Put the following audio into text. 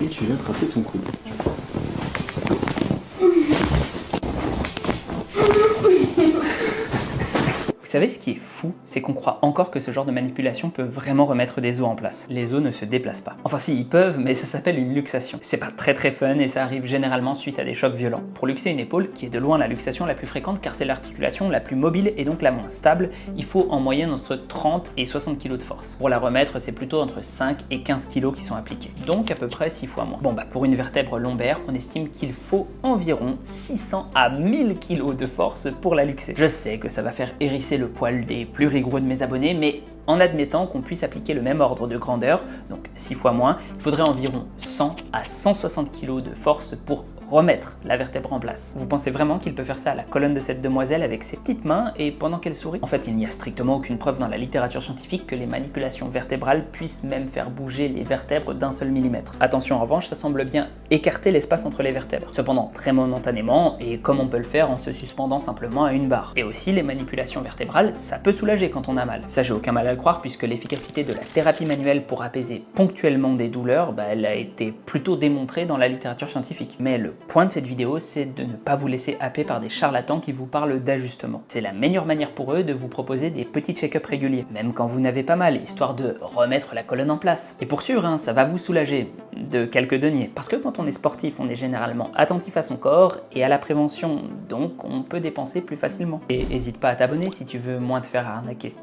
et tu viens attraper ton coude. Vous savez ce qui est fou, c'est qu'on croit encore que ce genre de manipulation peut vraiment remettre des os en place. Les os ne se déplacent pas. Enfin si, ils peuvent, mais ça s'appelle une luxation. C'est pas très fun et ça arrive généralement suite à des chocs violents. Pour luxer une épaule, qui est de loin la luxation la plus fréquente car c'est l'articulation la plus mobile et donc la moins stable, il faut en moyenne entre 30 et 60 kg de force. Pour la remettre, c'est plutôt entre 5 et 15 kg qui sont appliqués. Donc à peu près 6 fois moins. Bon bah pour une vertèbre lombaire, on estime qu'il faut environ 600 à 1000 kg de force pour la luxer. Je sais que ça va faire hérisser le poil des plus rigoureux de mes abonnés, mais en admettant qu'on puisse appliquer le même ordre de grandeur, donc 6 fois moins, il faudrait environ 100 à 160 kg de force pour remettre la vertèbre en place. Vous pensez vraiment qu'il peut faire ça à la colonne de cette demoiselle avec ses petites mains et pendant qu'elle sourit? En fait, il n'y a strictement aucune preuve dans la littérature scientifique que les manipulations vertébrales puissent même faire bouger les vertèbres d'un seul millimètre. Attention, en revanche, ça semble bien écarter l'espace entre les vertèbres. Cependant, très momentanément, et comme on peut le faire en se suspendant simplement à une barre. Et aussi, les manipulations vertébrales, ça peut soulager quand on a mal. Ça, j'ai aucun mal à le croire puisque l'efficacité de la thérapie manuelle pour apaiser ponctuellement des douleurs, elle a été plutôt démontrée dans la littérature scientifique. Mais le point de cette vidéo, c'est de ne pas vous laisser happer par des charlatans qui vous parlent d'ajustement. C'est la meilleure manière pour eux de vous proposer des petits check-up réguliers, même quand vous n'avez pas mal, histoire de remettre la colonne en place. Et pour sûr, ça va vous soulager de quelques deniers. Parce que quand on est sportif, on est généralement attentif à son corps et à la prévention, donc on peut dépenser plus facilement. Et n'hésite pas à t'abonner si tu veux moins te faire arnaquer.